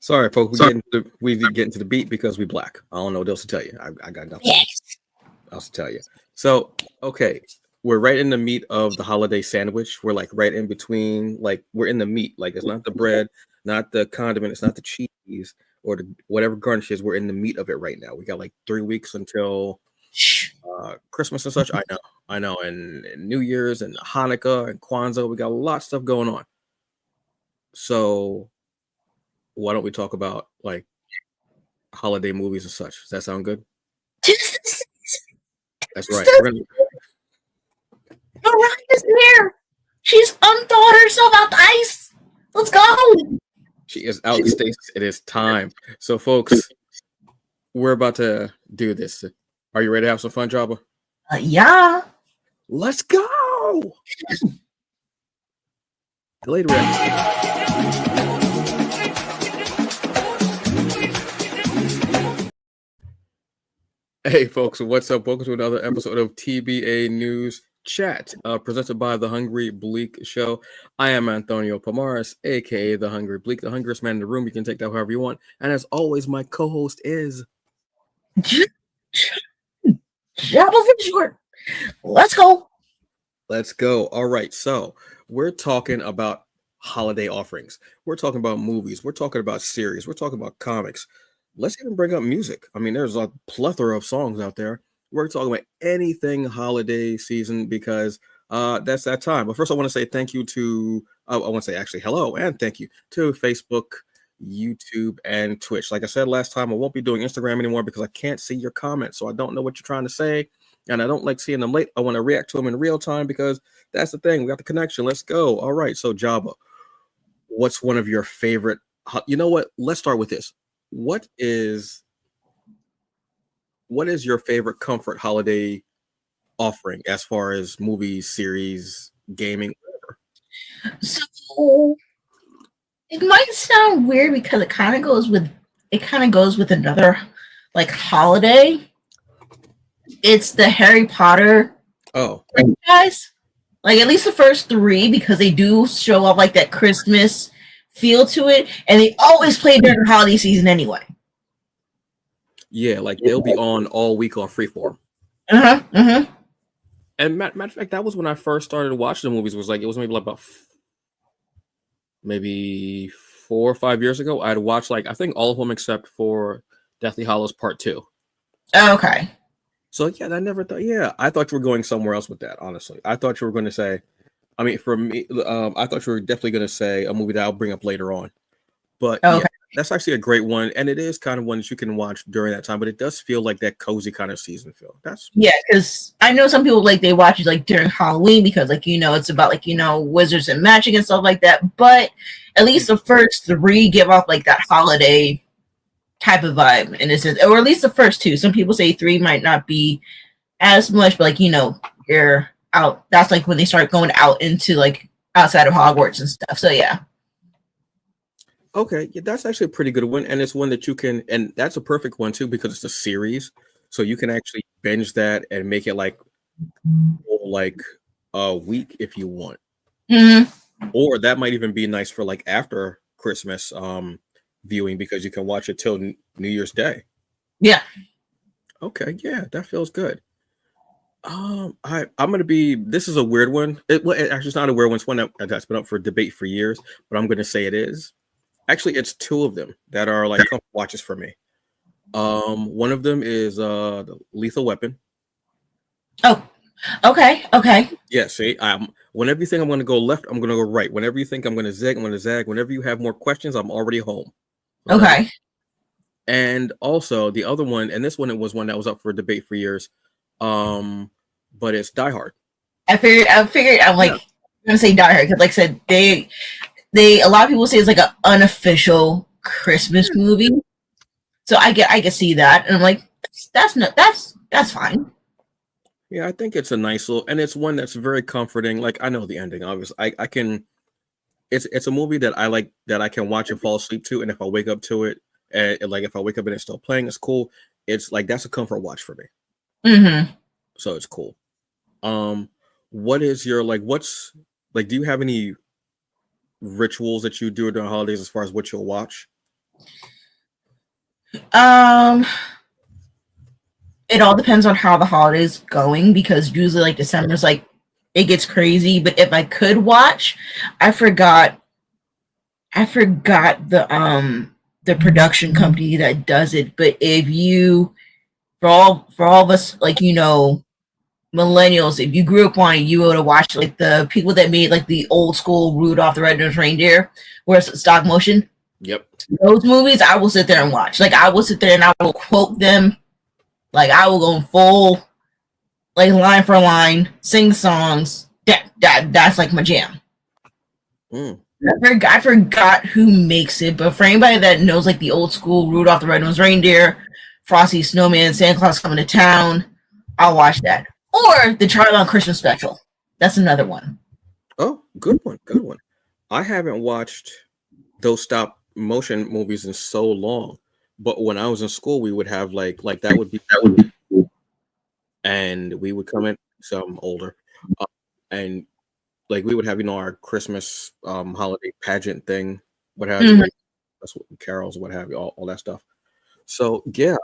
Sorry, folks. We get into the beat because we black. I don't know what else to tell you. I got nothing Yes. else to tell you. So, okay, we're right in the meat of the holiday sandwich. We're like right in between. Like we're in the meat. Like it's not the bread, not the condiment, it's not the cheese or the whatever garnishes. We're in the meat of it right now. We got like 3 weeks until Christmas and such. I know, and New Year's and Hanukkah and Kwanzaa. We got a lot of stuff going on. So why don't we talk about like holiday movies and such? Does that sound good? That's right. We're gonna, Mariah's here. She's unthawed herself out the ice. Let's go. she is out of stasis. It is time. So, folks, we're about to do this. Are you ready to have some fun, Jabba? Yeah. Let's go. Later. Hey, folks, what's up? Welcome to another episode of TBA News Chat, presented by The Hungry Bleak Show. I am Antonio Pomares, aka The Hungry Bleak, the hungriest man in the room. You can take that however you want. And as always, my co-host is Jabba for short. Let's go. Let's go. All right, so we're talking about holiday offerings. We're talking about movies. We're talking about series. We're talking about comics. Let's even bring up music. I mean, there's a plethora of songs out there. We're talking about anything holiday season because that's that time. But first, I want to say thank you to, I want to say actually hello and thank you to Facebook, YouTube, and Twitch. Like I said last time, I won't be doing Instagram anymore because I can't see your comments. So I don't know what you're trying to say. And I don't like seeing them late. I want to react to them in real time because that's the thing. We got the connection. Let's go. All right. So, Jabba, what's one of your favorite? You know what? Let's start with this. What is your favorite comfort holiday offering as far as movies, series, gaming, whatever? So it might sound weird because it kind of goes with another like holiday. It's the Harry Potter franchise. Like at least the first three because they do show off like that Christmas feel to it, and they always play during the holiday season anyway. Yeah, like they'll be on all week on Freeform. And matter of fact, that was when I first started watching the movies. It was maybe like about maybe 4 or 5 years ago. I'd watched like I think all of them except for Deathly Hallows Part 2. Oh, okay. So yeah, I never thought. Yeah, I thought you were going somewhere else with that. Honestly, I thought you were going to say. I mean, for me, I thought you were definitely going to say a movie that I'll bring up later on. But Okay. yeah, that's actually a great one, and it is kind of one that you can watch during that time. But it does feel like that cozy kind of season feel. Yeah, because I know some people like they watch it like during Halloween because like it's about like wizards and magic and stuff like that. But at least the first three give off like that holiday type of vibe, and it says, or at least the first two. Some people say three might not be as much, but like you're out. That's like when they start going out into like outside of Hogwarts and stuff. So yeah. Okay, yeah, that's actually a pretty good one, and it's one that you can, and that's a perfect one too because it's a series, so you can actually binge that and make it like a week if you want, or that might even be nice for like after Christmas viewing because you can watch it till New Year's Day. Yeah. Okay, yeah, that feels good. I'm gonna be. This is a weird one. Actually, it's not a weird one. It's one that's been up for debate for years, but I'm gonna say it is. Actually, it's two of them that are like comfort watches for me. One of them is the Lethal Weapon. Oh, okay. Yeah, see, whenever you think I'm gonna go left, I'm gonna go right. Whenever you think I'm gonna zig, I'm gonna zag. Whenever you have more questions, I'm already home. Okay. And also the other one, and this one it was one that was up for debate for years. But it's Die Hard. I figured I'm like gonna say Die Hard because like I said they a lot of people say it's like an unofficial Christmas movie. So I can see that, and I'm like, that's fine. Yeah, I think it's a nice little, and it's one that's very comforting. Like I know the ending, obviously. I can. It's a movie that I like that I can watch and fall asleep to, and if I wake up to it, and like if I wake up and it's still playing, it's cool. It's like that's a comfort watch for me. So it's cool. What is your what's like? Do you have any rituals that you do during holidays as far as what you'll watch? Um, it all depends on how the holidays going because usually like December's like it gets crazy. But if I could watch, I forgot I forgot the production company that does it. But if you for all of us like millennials, if you grew up on it, you would have watched like the people that made like the old school Rudolph the Red-Nosed Reindeer, where it's stop motion. Yep. Those movies I will sit there and watch. Like I will sit there and I will quote them. Like I will go full like line for line, sing songs. That's like my jam. Mm. I forgot who makes it, but for anybody that knows like the old school Rudolph the Red-Nosed Reindeer, Frosty Snowman, Santa Claus Coming to Town, I'll watch that. Or the Charlie Brown Christmas special. That's another one. Oh, good one. Good one. I haven't watched those stop motion movies in so long. But when I was in school, we would have like that would be, and we would come in. So I'm older, uh, and like we would have our Christmas holiday pageant thing, what have you. Mhm. That's what carols, what have you, all that stuff. So yeah,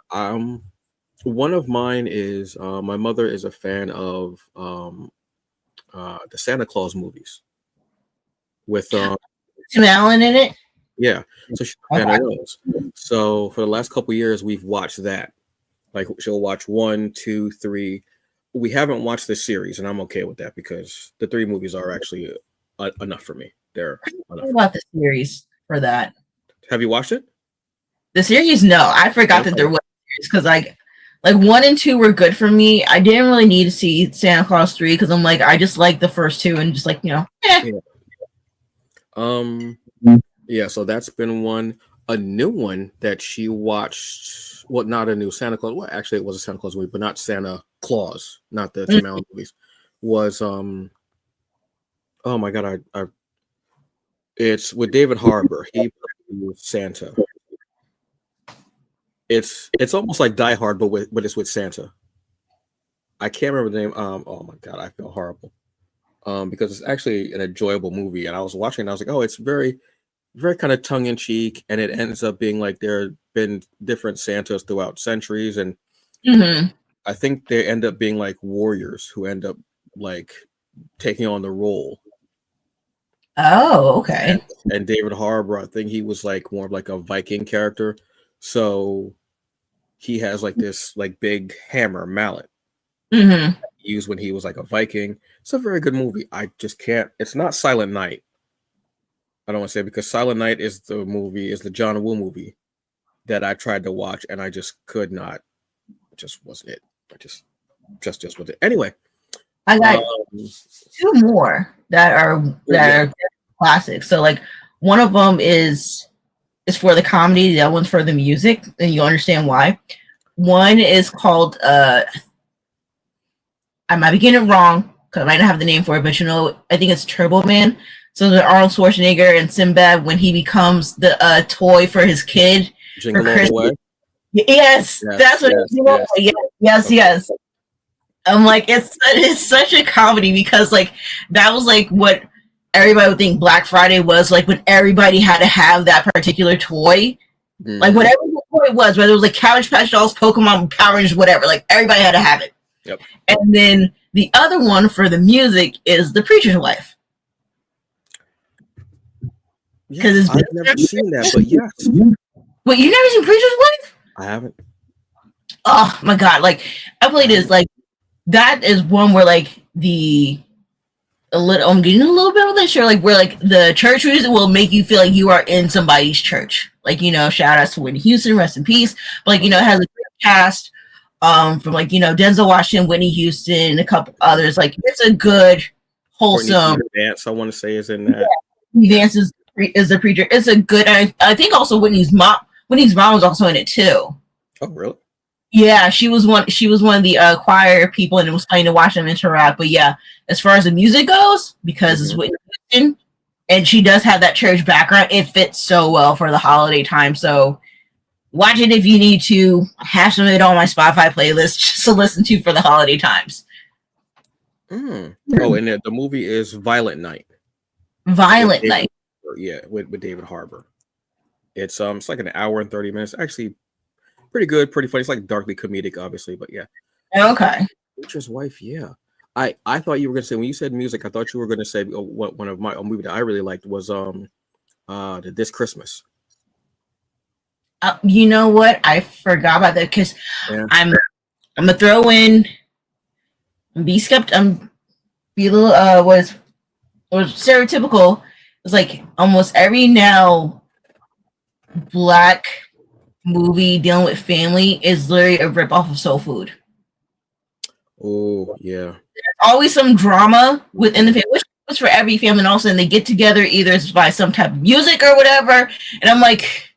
one of mine is my mother is a fan of the Santa Claus movies with Tim Allen in it. yeah, so she's a fan Okay. of those. So for the last couple years, we've watched that. Like she'll watch one, two, three. We haven't watched the series, and I'm okay with that because the three movies are actually enough for me. They're enough What for me. about the series for that? Have you watched it? The series, no, I forgot that Okay. there was because like one and two were good for me. I didn't really need to see Santa Claus 3 because I'm like I just like the first two and just like eh. Yeah. Um. Yeah. So that's been one. A new one that she watched. Well, not a new Santa Claus. Well, actually, it was a Santa Claus movie, but not Santa Claus, not the Mm. Tim Allen movies. Was Oh my god, I it's with David Harbour. He plays Santa. It's almost like Die Hard, but it's with Santa. I can't remember the name. Oh my god, I feel horrible. Because it's actually an enjoyable movie, and I was watching, and I was like, oh, it's very kind of tongue in cheek, and it ends up being like there have been different Santas throughout centuries, and Mhm. I think they end up being like warriors who end up like taking on the role. Oh, And okay. David Harbour, I think he was like more of like a Viking character, so he has like this like big hammer mallet Mhm. he used when he was like a Viking. It's a very good movie. I just can't. It's not Silent Night. I don't want to say because Silent Night is the John Woo movie that I tried to watch and I just could not. It just wasn't it. I just wasn't it. Anyway, I um, got two more oh yeah, that are classics. So like one of them is for the comedy, the other one's for the music, and you'll understand why. One is called I might be getting it wrong because I might not have the name for it, but I think it's Turbo Man. So the Arnold Schwarzenegger and Sinbad when he becomes the toy for his kid for Jingle All the Christmas. Way. Yes, Yes, that's what yes, it's yes. yes, yes, Okay. yes. I'm like, it's such a comedy because like that was like what everybody would think Black Friday was like when everybody had to have that particular toy. Like Hmm. whatever the toy was, whether it was like Cabbage Patch Dolls, Pokemon, Power Rangers, whatever, like everybody had to have it. Yep. And then the other one for the music is The Preacher's Wife. Yeah, Because it's I've never seen that, but yes, wait, you never seen Preacher's Wife? I haven't. Oh my god, like I I played this haven't. like that is one where like the a little I'm getting a little bit of this sure like where like the church music will make you feel like you are in somebody's church. Like, shout outs to Whitney Houston, rest in peace. But like, it Okay. has a great cast from like, Denzel Washington, Whitney Houston, and a couple others. Like it's a good, Courtney wholesome Stephen Vance, I want to say, is in that. Yeah. Vance is the preacher. It's a good I think also Whitney's mom was also in it too. Oh, really? Yeah, she was one of the choir people and it was funny to watch them interact. But yeah, as far as the music goes, because it's Hmm. Whitney Houston and she does have that church background, it fits so well for the holiday time. So watch it if you need to. I have some of it on my Spotify playlist just to listen to for the holiday times. Mm. Oh, and the movie is Violent Night with Violent David Night. Harbour. Yeah, with David Harbour. It's like an hour and 30 minutes. Actually, pretty good, pretty funny. It's like darkly comedic, obviously, but yeah. Okay. Preacher's Wife, yeah. I thought you were gonna say when you said music, I thought you were gonna say what one of my a movie that I really liked was the This Christmas. You know what? I forgot about that because Yeah. I'm gonna throw in be skeptic. Be a little was stereotypical. It's like almost every now black movie dealing with family is literally a rip off of Soul Food. Oh yeah. Always some drama within the family, which was for every family, and all of a sudden they get together either it's by some type of music or whatever. And I'm like,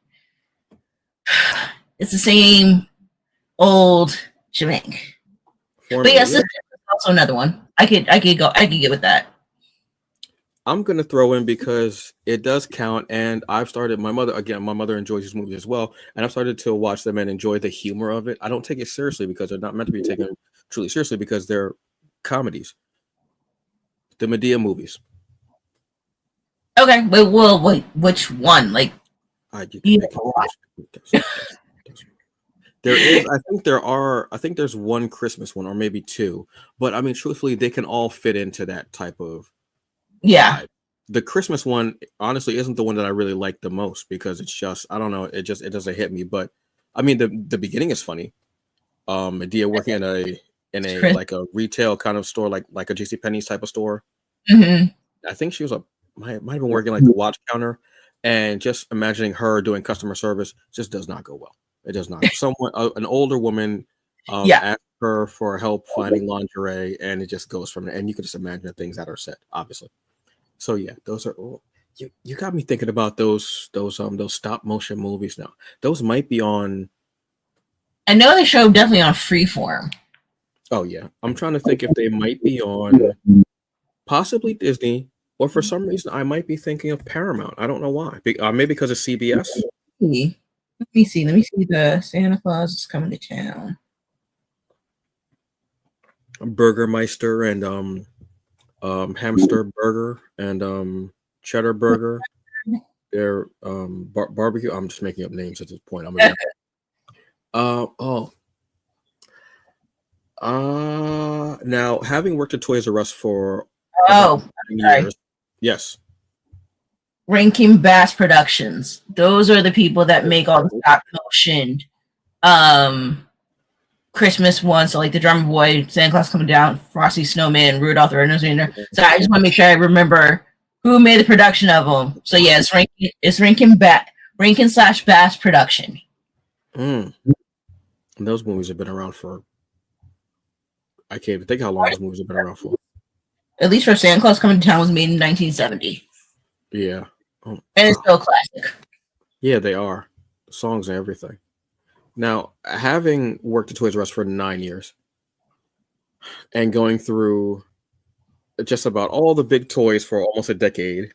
it's the same old shebang. But Formula. yes, Yeah. this is also another one. I could get with that. I'm gonna throw in because it does count, and I've started. My mother enjoys these movies as well, and I've started to watch them and enjoy the humor of it. I don't take it seriously because they're not meant to be taken truly seriously because they're comedies. The Medea movies. Okay, but well, wait, which one? Like, You can you pick it. There is, I think there's one Christmas one or maybe two, but I mean, truthfully, they can all fit into that type of yeah, vibe. The Christmas one, honestly, isn't the one that I really like the most because it's just, I don't know, it doesn't hit me. But I mean, the beginning is funny. Medea working in it's a Chris. like a retail kind of store, like a JC Penney's type of store. Mm-hmm. I think she was might have been working like the watch counter, and just imagining her doing customer service just does not go well. It does not. Someone, an older woman, Yeah. asked her for help finding lingerie, and it just goes from there. And you can just imagine the things that are said, obviously. So yeah, those are. Oh, you got me thinking about those stop motion movies now. Those might be on. I know they show definitely on Freeform. Oh yeah, I'm trying to think if they might be on possibly Disney, or for some reason I might be thinking of Paramount. I don't know why. Maybe because of CBS. Let me see. Let me see. The Santa Claus is coming to town. Burgermeister and Hamster Burger and Cheddar Burger. They're barbecue. I'm just making up names at this point. Oh. Now having worked at Toys R Us for about Oh, 9 sorry. years, yes. Rankin Bass Productions. Those are the people that make all the stop motion Christmas ones. So like the Drummer Boy, Santa Claus coming down, Frosty Snowman, Rudolph the Red-Nosed Reindeer. So I just want to make sure I remember who made the production of them. So yeah, it's Rankin slash Bass Production. Mm. And those movies have been around for. I can't even think how long those movies have been around for. At least for Santa Claus Coming to Town was made in 1970. Yeah. Oh, And it's still a classic. yeah, they are. Songs and everything. Now, having worked at Toys R Us for 9 years and going through just about all the big toys for almost a decade,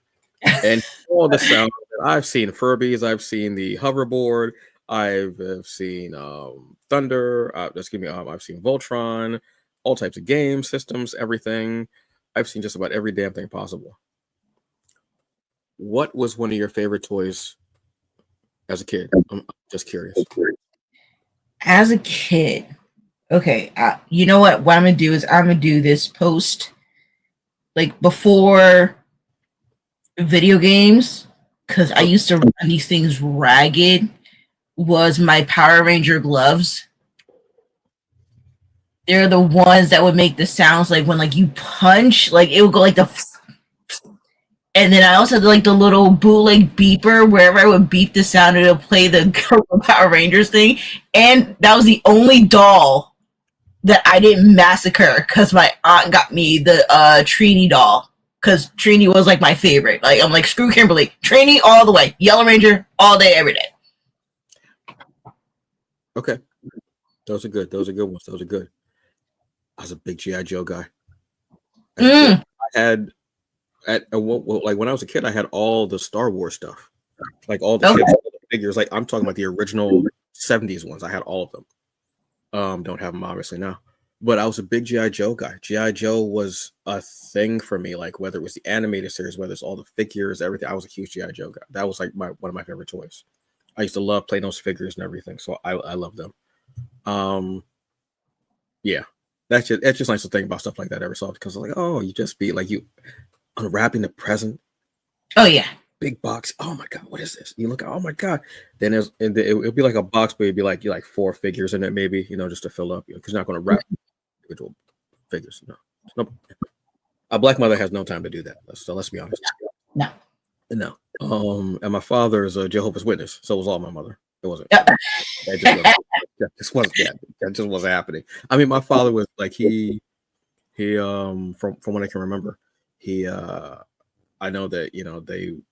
and all the sound, I've seen Furbies, I've seen the hoverboard, I've seen Thunder, I've seen Voltron, all types of game systems, everything. I've seen just about every damn thing possible. What was one of your favorite toys as a kid? I'm just curious. As a kid, okay, you know what I'm gonna do is I'm gonna do this post like before video games because I Oh, used to run these things ragged. Was my Power Ranger gloves? They're the ones that would make the sounds like when like you punch, like it would go like the. And then I also had like the little bootleg beeper wherever I would beep the sound, it'll play the Power Rangers thing. And that was the only doll that I didn't massacre because my aunt got me the Trini doll because Trini was like my favorite. Like I'm like screw Kimberly, Trini all the way, Yellow Ranger all day every day. okay. Those are good. Those are good ones. Those are good. I was a big GI Joe guy as a kid. I had like when I was a kid, I had all the Star Wars stuff, like all the Okay. ships, all the figures. Like I'm talking about the original '70s ones. I had all of them. Don't have them obviously now, but I was a big GI Joe guy. GI Joe was a thing for me. Like whether it was the animated series, whether it's all the figures, everything. I was a huge GI Joe guy. That was like one of my favorite toys. I used to love playing those figures and everything. So I love them. Um, yeah, that's just nice to think about stuff like that every so often because like, oh, you just be like you unwrapping the present, Oh yeah. big box. Oh my god, what is this? You look, oh my god. Then it'll be like a box, but it'd be like you like four figures in it, maybe just to fill up, because you're not going to wrap individual figures. No, a black mother has no time to do that. So let's be honest. No. No. And my father is a Jehovah's Witness, so was all my mother. It wasn't. Yeah. That just wasn't happening. I mean, my father was like he from what I can remember, he I know that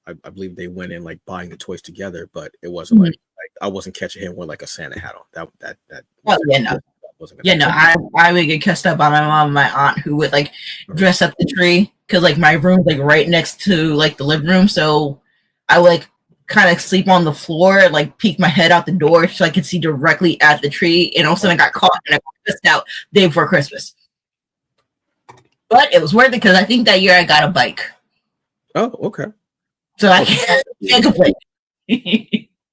I believe they went in like buying the toys together, but it wasn't like I wasn't catching him with like a Santa hat on. That Oh yeah, no. wasn't Yeah, no, I would get cussed out by my mom and my aunt who would like dress up the tree because like my room's like right next to like the living room, so I would like kind of sleep on the floor and like peek my head out the door so I could see directly at the tree, and all of a sudden I got caught and I got pissed out day before Christmas. But it was worth it because I think that year I got a bike. Oh, okay. So I can't complain.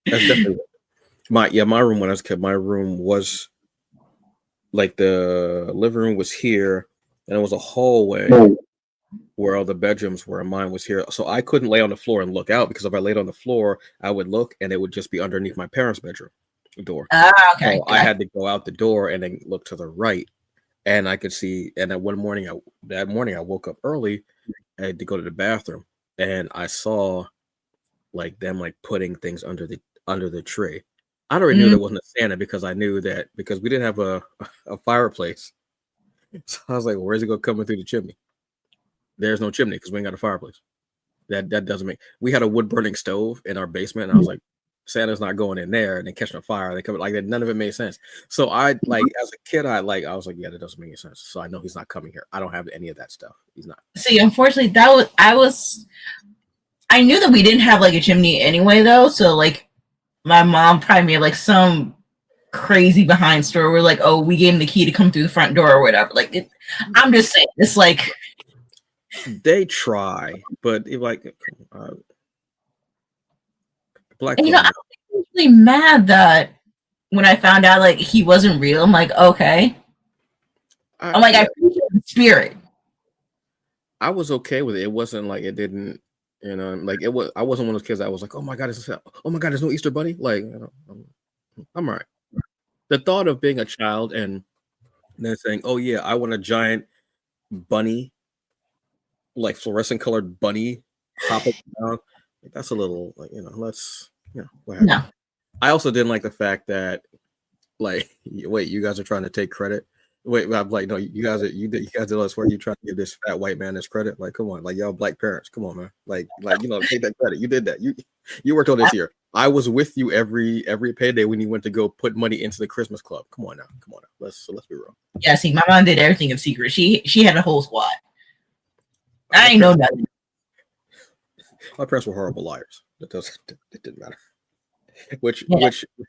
That's definitely my room when I was a kid. My room was like the living room was here, and it was a hallway where all the bedrooms were, and mine was here. So I couldn't lay on the floor and look out because if I laid on the floor, I would look and it would just be underneath my parents' bedroom door. Okay. So I had to go out the door and then look to the right, and I could see. And that morning I woke up early. I had to go to the bathroom, and I saw like them like putting things under the tree. I already knew there wasn't a Santa because I knew that because we didn't have a fireplace. So I was like, well, where's it going coming through the chimney? There's no chimney because we ain't got a fireplace. That doesn't make. We had a wood burning stove in our basement, and I was like, Santa's not going in there and then catching a fire. They come like that. None of it made sense. So I like as a kid, I was like, yeah, that doesn't make any sense. So I know he's not coming here. I don't have any of that stuff. He's not. See, unfortunately, I knew that we didn't have like a chimney anyway, though. So like, my mom probably made like some crazy behind story where like, oh, we gave him the key to come through the front door or whatever. Like, I'm just saying, it's like they try, but like black. And, I was really mad that when I found out like he wasn't real. I'm like, okay. I appreciate the spirit. I was okay with it. It wasn't like it didn't, like it was. I wasn't one of those kids that was like, oh my god, there's no Easter bunny. Like, I'm all right. The thought of being a child and then saying, oh yeah, I want a giant bunny, like fluorescent colored bunny, hopping around. That's a little like let's what happened? No. I also didn't like the fact that like wait, you guys are trying to take credit. Wait, I'm like, no, you guys did all this work. You trying to give this fat white man this credit? Like, come on, like y'all black parents, come on, man. Like take that credit. You did that. You worked on this year. I was with you every payday when you went to go put money into the Christmas club. Come on now. Let's be real. Yeah, see, my mom did everything in secret. She had a whole squad. I ain't know nothing. My parents were horrible liars. It didn't matter. Which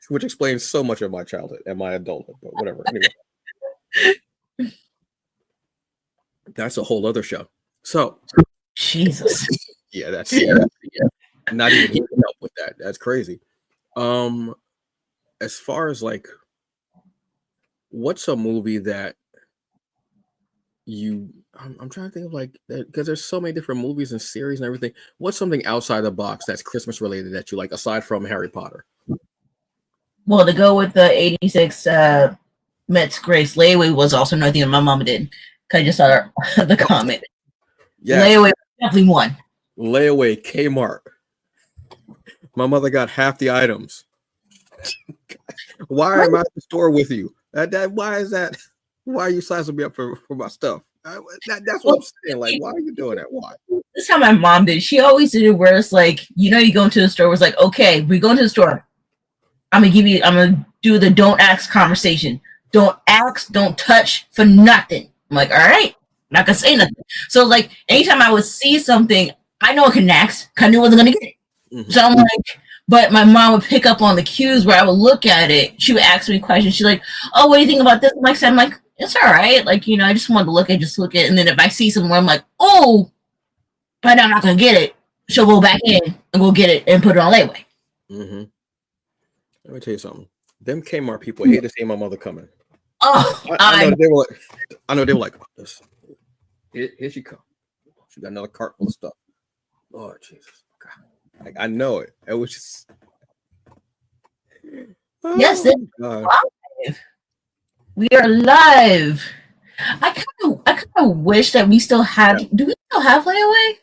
explains so much of my childhood and my adulthood, but whatever. Anyway. That's a whole other show. So Jesus. Yeah, that's not even help with that. That's crazy. As far as like what's a movie that I'm trying to think of like that because there's so many different movies and series and everything. What's something outside the box that's Christmas related that you like aside from Harry Potter? Well, to go with the 86 Mets Grace Layaway was also another thing that my mama did. I just saw the comment. Yes. Layaway definitely won. Layaway Kmart. My mother got half the items. Why am I at the store with you? Why is that? Why are you sizing me up for my stuff? That's what I'm saying. Like, why are you doing that? Why? This is how my mom did. She always did it where it's like, you go into the store. It was like, okay, we go into the store. I'm gonna do the don't ask conversation. Don't ask, don't touch for nothing. I'm like, all right, I'm not gonna say nothing. So like, anytime I would see something, I know I can ask. I knew I wasn't gonna get it. Mm-hmm. So I'm like, but my mom would pick up on the cues where I would look at it. She would ask me questions. She's like, oh, what do you think about this? I'm like, it's all right. Like, I just wanted to look at it. And then if I see somewhere, I'm like, oh, but I'm not going to get it. She'll go back in and go get it and put it on layaway. Mm-hmm. Let me tell you something. Them Kmart people hate to see my mother coming. Oh, I know they were. I know they were like, this. Here she come. She got another cart full of stuff. Lord Jesus, God. Like, I know it. It was just. yes, Oh, God. we are live. I kind of wish that we still had. Do we still have layaway?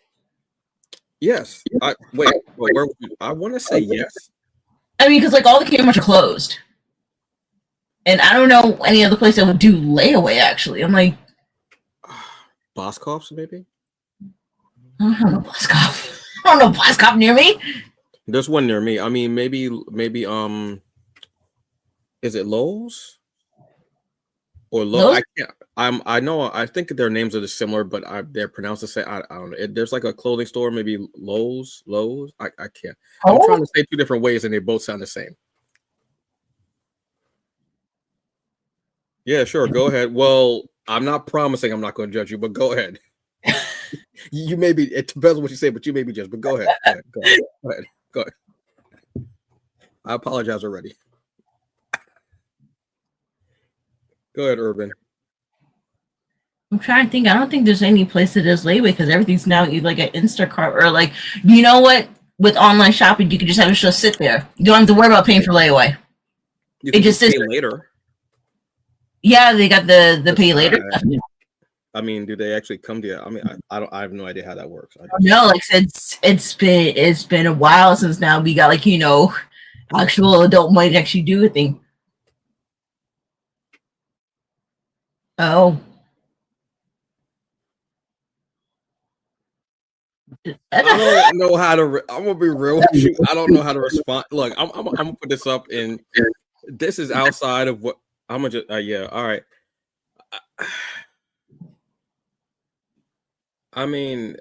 Yes. Wait. Well, where? I want to say yes. I mean, because like all the Kmart's are closed, and I don't know any other place that would do layaway. Actually, I'm like, Boscov's maybe. I don't know Boscov. I don't know Boscov near me. There's one near me. I mean, maybe. Is it Lowe's? Or low, Those? I can't. I know. I think their names are similar, but they're pronounced the same. I don't know. There's like a clothing store, maybe Lowe's. I can't. I'm trying to say two different ways, and they both sound the same. Yeah, sure. Go ahead. Well, I'm not promising I'm not going to judge you, but go ahead. You may be. It depends on what you say, but you may be judged. But go ahead. Go ahead. I apologize already. Go ahead, Urban. I'm trying to think. I don't think there's any place that does layaway because everything's now either like an Instacart or like, you know what? With online shopping, you can just have it just sit there. You don't have to worry about paying for layaway. You can just pay later. Yeah, they got the pay later. I mean, do they actually come to you? I mean, I have no idea how that works. No, like I said, it's been a while since now we got like actual adult money to actually do a thing. Oh. I don't know how to. I'm gonna be real with you. I don't know how to respond. Look, I'm gonna put this up, and this is outside of what I'm gonna just. Yeah, all right. I mean,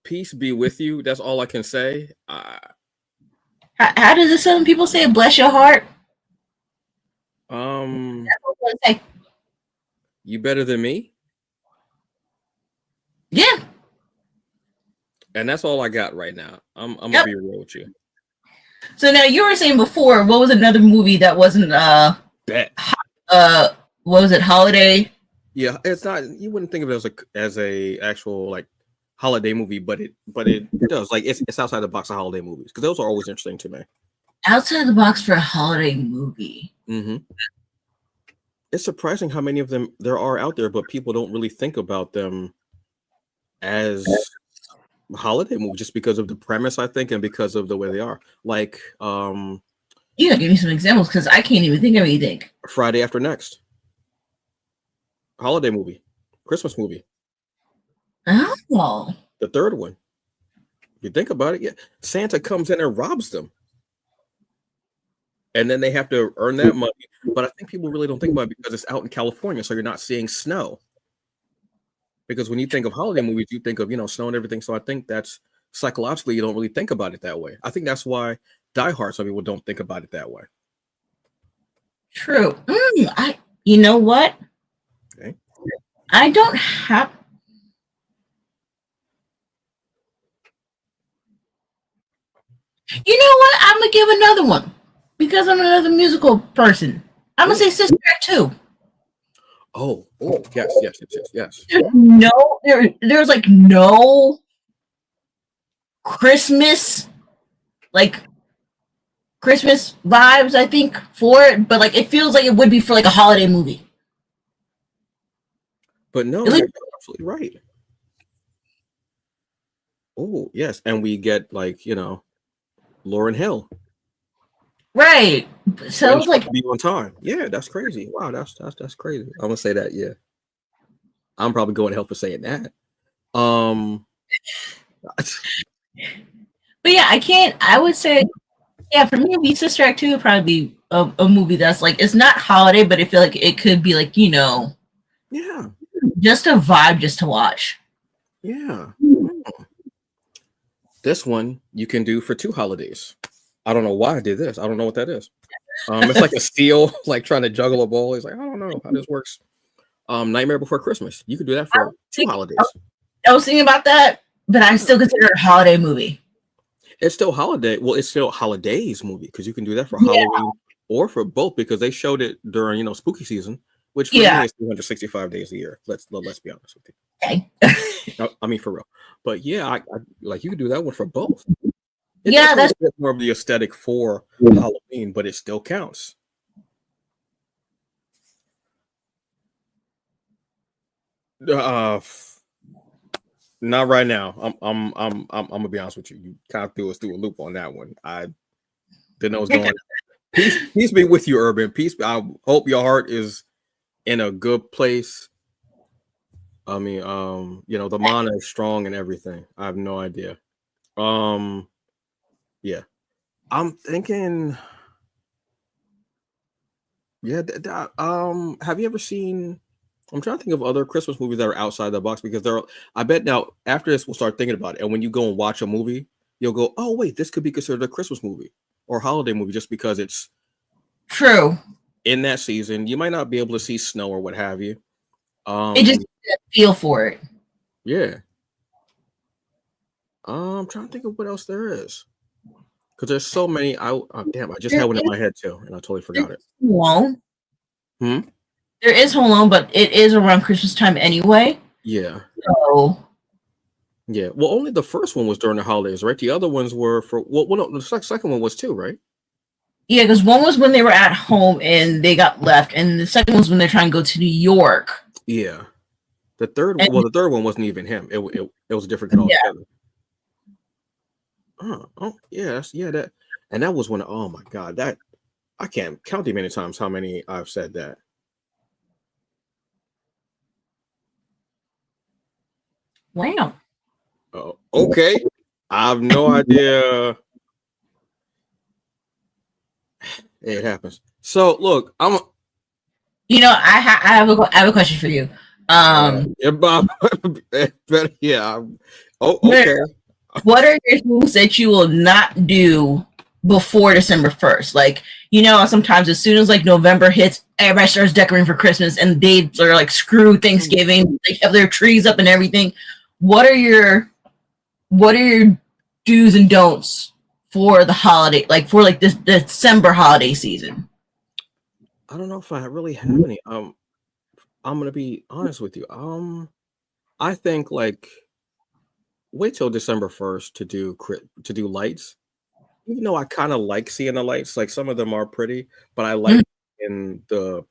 peace be with you. That's all I can say. How does this some people say? Bless your heart. That's what I say. You better than me. Yeah. And that's all I got right now. I'm gonna be real with you. So now you were saying before, what was another movie that wasn't Bet. What was it? Holiday? Yeah, it's not. You wouldn't think of it as a actual like holiday movie, but it does. Like it's outside the box of holiday movies because those are always interesting to me. Outside the box for a holiday movie. Mm-hmm. It's surprising how many of them there are out there, but people don't really think about them as holiday movie just because of the premise, I think, and because of the way they are. Like, you gotta give me some examples because I can't even think of anything. Friday After Next, holiday movie, Christmas movie. Oh, the third one. If you think about it, yeah, Santa comes in and robs them, and then they have to earn that money. But I think people really don't think about it because it's out in California, so you're not seeing snow. Because when you think of holiday movies, you think of snow and everything. So I think that's psychologically you don't really think about it that way. I think that's why Die Hard, some people don't think about it that way. True. You know what? Okay. I don't have. You know what? I'm gonna give another one because I'm another musical person. I'm gonna say Sister Act 2. Oh, yes. There's like no Christmas vibes, I think, for it, but like it feels like it would be for like a holiday movie. But no, you're absolutely right. Oh, yes, and we get like Lauryn Hill. Right. So it's like be on time. Yeah, that's crazy. Wow, that's crazy. I'm gonna say that. Yeah, I'm probably going to hell for saying that. But yeah, I can't. I would say, yeah, for me, it'd be Sister Act 2 would probably be a movie that's like it's not holiday, but I feel like it could be like yeah, just a vibe just to watch. Yeah. This one you can do for 2 holidays. I don't know why I did this. I don't know what that is. It's like a steal, like trying to juggle a ball. He's like, I don't know how this works. Nightmare Before Christmas. You could do that for 2 holidays. I was thinking about that, but I still consider it a holiday movie. It's still holiday. Well, it's still holidays movie because you can do that for Yeah, Halloween or for both because they showed it during spooky season, which for yeah. me is 365 days a year. Let's be honest with you. Okay. I mean for real. But yeah, I like you could do that one for both. It Yeah, definitely that's fits more of the aesthetic for Halloween, but it still counts. Uh, Not right now. I'm gonna be honest with you. You kind of threw us through a loop on that one. I didn't know what was you're good. going. Peace be with you, Urban. Peace. I hope your heart is in a good place. I mean, the mana is strong and everything. I have no idea. Um, yeah, I'm thinking. Yeah, have you ever seen? I'm trying to think of other Christmas movies that are outside the box because there are. I bet now after this we'll start thinking about it, and when you go and watch a movie, you'll go, "Oh wait, this could be considered a Christmas movie or holiday movie just because it's True. in that season." You might not be able to see snow or what have you. It just Um, feel for it. yeah. I'm trying to think of what else there is because there's so many. Damn, I just There had one in is my head too, and I totally there forgot it. is Home Alone. Hmm. There is Home Alone, but it is around Christmas time anyway. Yeah. So Yeah. Well, only the first one was during the holidays, right? The other ones were for well no, the second one was too, right? yeah, because one was when they were at home and they got left, and the second was when they're trying to go to New York. Yeah. And The third one wasn't even him. It was a different kid yeah, altogether. Oh yeah, that, and that was when. Oh my god, that I can't count the many times how many I've said that. wow. Oh, okay, I have no idea. It happens. So look, I have a question for you. yeah, Bob, yeah. Oh, What okay. what are your things that you will not do before December 1st? Like, sometimes as soon as like November hits, everybody starts decorating for Christmas and they are like screw Thanksgiving. They have their trees up and everything. What are your what are your do's and don'ts for the holiday, like for like this December holiday season? I don't know if I really have any. I'm gonna be honest with you. I think like wait till December 1st to do lights. Even though I kind of like seeing the lights, like some of them are pretty, but I Mhm. like in the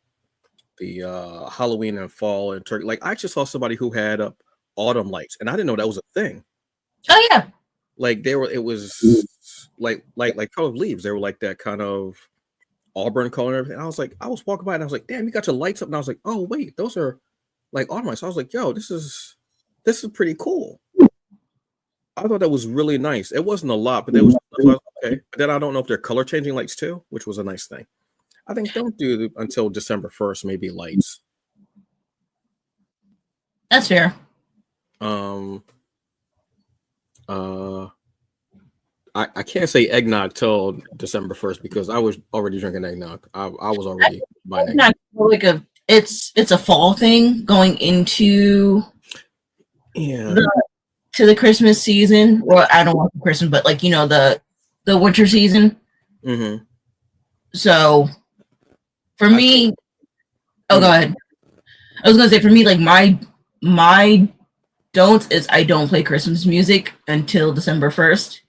Halloween and fall and turkey. Like I actually saw somebody who had up autumn lights, and I didn't know that was a thing. Oh yeah. Like they were, it was like colored leaves. They were like that kind of auburn color and everything. I was like, I was walking by and I was like, damn, you got your lights up, and I was like, oh wait, those are like autumn lights. So I was like, yo, this is pretty cool. I thought that was really nice. It wasn't a lot, but there was enough. I was like, okay. But then I don't know if they're color changing lights too, which was a nice thing. I think don't do until December 1st, maybe lights. That's fair. Um, uh, I can't say eggnog till December 1st because I was already drinking eggnog. I was already buying It's not eggnog. like it's a fall thing going into Yeah. the to the Christmas season. Well, I don't want Christmas, but like the winter season. Hmm. So for I think. me, oh, go Mhm. ahead. I was gonna say for me, like my don't is I don't play Christmas music until December 1st.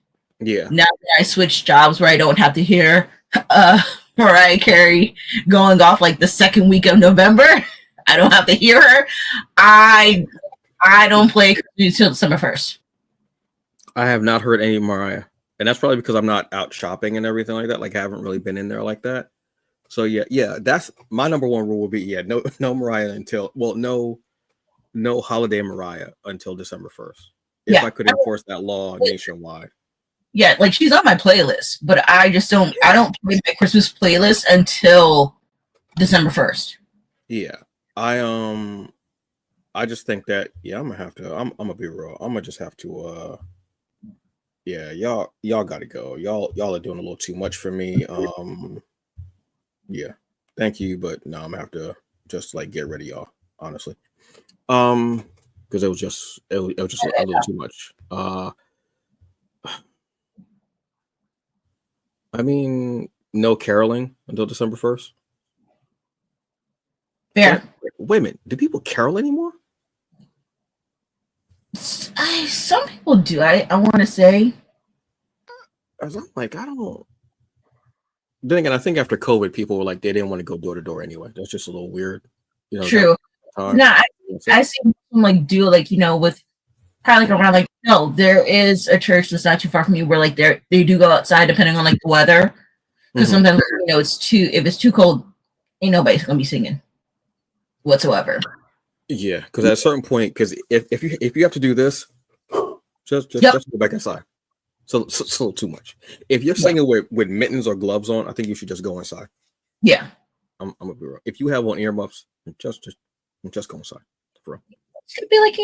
Yeah. Now that I switched jobs where I don't have to hear uh Mariah Carey going off like the second week of November, I don't have to hear her. I I don't play until December 1st. I have not heard any Mariah, and that's probably because I'm not out shopping and everything like that. Like I haven't really been in there like that. So yeah, that's my number one rule would be no no Mariah until no holiday Mariah until December 1st. If Yeah, I could enforce that law nationwide. yeah, like she's on my playlist, but I don't play my Christmas playlist until December 1st. Yeah. I just think that I'm gonna have to I'm gonna be real. I'm gonna just have to yeah, y'all gotta go. Y'all are doing a little too much for me. Yeah. Thank you, but no, I'm gonna have to just like get rid of y'all, honestly. Because it was just a little too much. I mean, no caroling until December 1st. Fair. Wait a minute. Do people carol anymore? Some people do. I want to say. As I'm like, I don't. Then again, I think after COVID, people were like, they didn't want to go door to door anyway. That's just a little weird. That True. time. No, I see them like do like with probably like around like no, there is a church that's not too far from you where like they do go outside depending on like the weather because sometimes it's too if it's too cold, ain't nobody's gonna be singing whatsoever. Yeah, because at a certain point, because if you have to do this, just go back inside. So it's a little too much. If you're singing with mittens or gloves on, I think you should just go inside. Yeah, I'm gonna be real. If you have on earmuffs, just go inside. For real. it could be like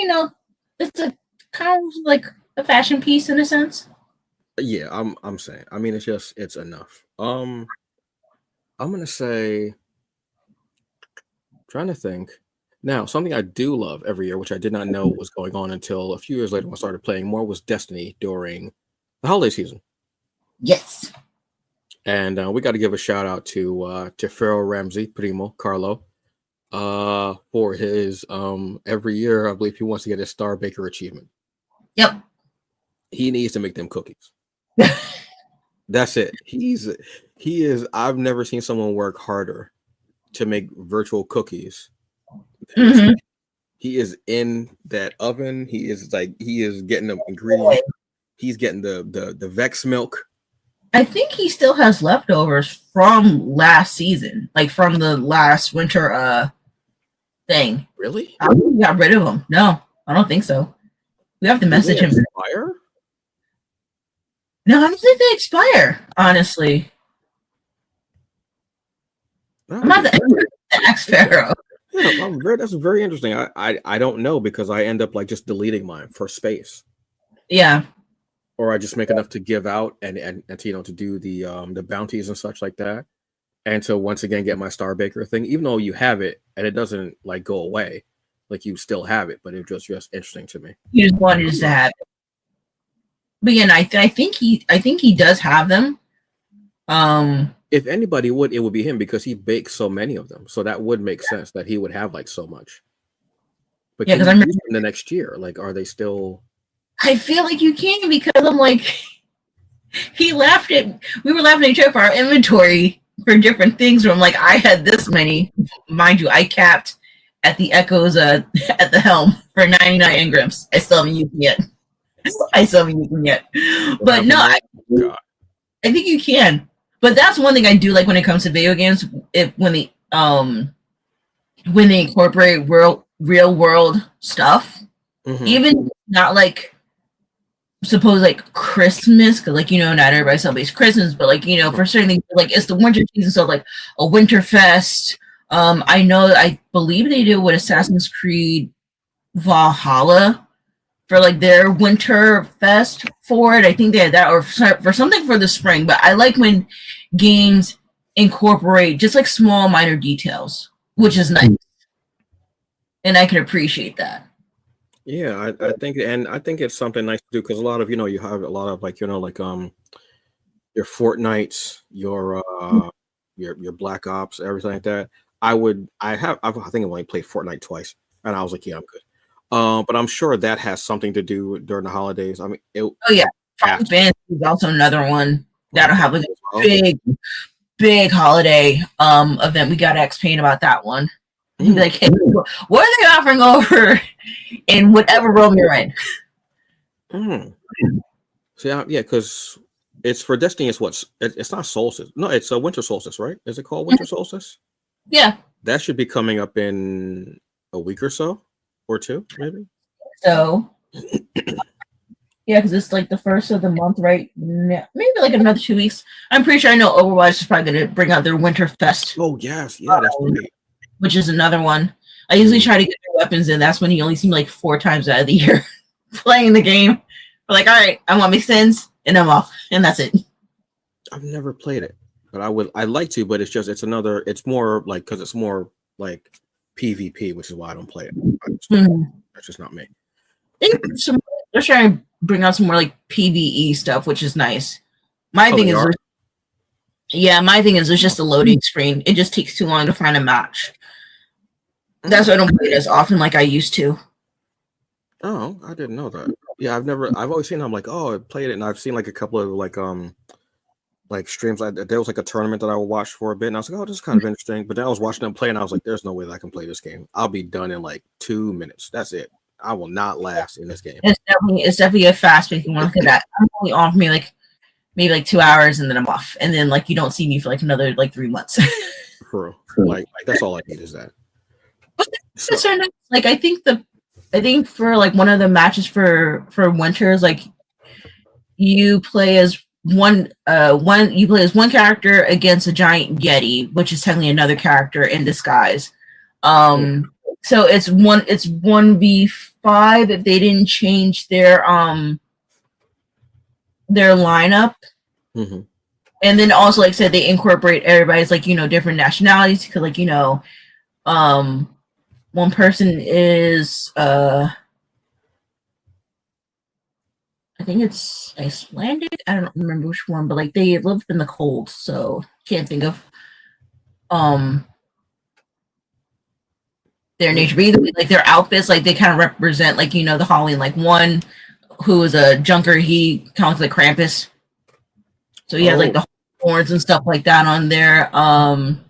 it's a kind of like a fashion piece in a sense. Yeah, I'm saying. I mean, it's enough. I'm gonna say. Trying to think. Now, something I do love every year, which I did not know was going on until a few years later when I started playing more, was Destiny during the holiday season. Yes. And we got to give a shout out to Pharaoh Ramsey, Primo, Carlo, for his every year, I believe he wants to get his Star Baker achievement. Yep. He needs to make them cookies. That's it. He is. I've never seen someone work harder to make virtual cookies. Mm-hmm. He is in that oven. He is getting the ingredients. He's getting the Vex milk. I think he still has leftovers from last season, like from the last winter thing. Really? I don't think we got rid of them. No, I don't think so. We have to message him. Expire? No, I don't think they expire, honestly. I'm not the Axe Pharaoh. Yeah, that's very interesting. I don't know because I end up like just deleting mine for space. Yeah. Or I just make enough to give out and to do the bounties and such like that. And to once again get my Star Baker thing, even though you have it and it doesn't like go away, like you still have it, but it's just interesting to me. You just wanted to have it. But again, I think he does have them. If anybody would, it would be him because he bakes so many of them. So that would make sense that he would have like so much. But because I'm in the next year, like, are they still? I feel like you can because I'm like, he left it. We were laughing at each other for our inventory for different things. Where I'm like, I had this many, mind you, I capped at the Echoes at the helm for 99 engrams. I still haven't used them yet. But no, I think you can. But that's one thing I do like when it comes to video games. When they incorporate real world stuff, even not like suppose like Christmas, because like not everybody celebrates Christmas, but like for certain things, like it's the winter season, so like a winter fest. I believe they do with Assassin's Creed Valhalla for like their winter fest for it. I think they had that, or for something for the spring. But I like when games incorporate just like small minor details, which is nice, and I can appreciate that. Yeah, I think it's something nice to do because a lot of you have a lot of like your Fortnites, your Black Ops, everything like that. I think I've only played Fortnite twice, and I was like, yeah, I'm good. But I'm sure that has something to do during the holidays. I mean, Final Fantasy is also another one that'll have like a big holiday event. We got X Pain about that one. He'd be like, hey, what are they offering over in whatever realm you're in? So yeah, because it's for Destiny. It's not solstice. No, it's a winter solstice, right? Is it called winter solstice? Yeah. That should be coming up in a week or so, or two, maybe. So, yeah, because it's like the first of the month, right? Maybe like another 2 weeks. I'm pretty sure I know Overwatch is probably going to bring out their Winter Fest. Oh, yes. Yeah, that's great. Which is another one. I usually try to get their weapons in. That's when you only see me like 4 times out of the year playing the game. But like, all right, I want mixed ends, and I'm off. And that's it. I've never played it. But I'd like to, but it's more like, because it's more like PvP, which is why I don't play it. That's just not me. They're trying to bring out some more like PvE stuff, which is nice. My thing is Yeah, my thing is it's just a loading screen. It just takes too long to find a match. That's why I don't play it as often like I used to. Oh, I didn't know that. Yeah, I've always seen. I'm like, oh, I played it, and I've seen like a couple of like streams. There was like a tournament that I watched for a bit, and I was like, oh, this is kind of interesting. But then I was watching them play, and I was like, there's no way that I can play this game. I'll be done in like 2 minutes. That's it. I will not last in this game. It's definitely a fast paced one. Look at that. I'm only on for me like maybe like 2 hours and then I'm off. And then like you don't see me for like another like 3 months. For like that's all I need is that. So, So nice. Like I think for like one of the matches for winters, like you play as one character against a giant yeti, which is technically another character in disguise. So it's 1v5 if they didn't change their lineup. mm-hmm. And then also like I said, they incorporate everybody's like, different nationalities because like, one person is I think it's Icelandic. I don't remember which one, but like they live in the cold, so can't think of their nature. But either way, like their outfits, like they kind of represent like the Halloween. Like one who is a junker, he kind of looks like Krampus, so he has like the horns and stuff like that on there. Damn.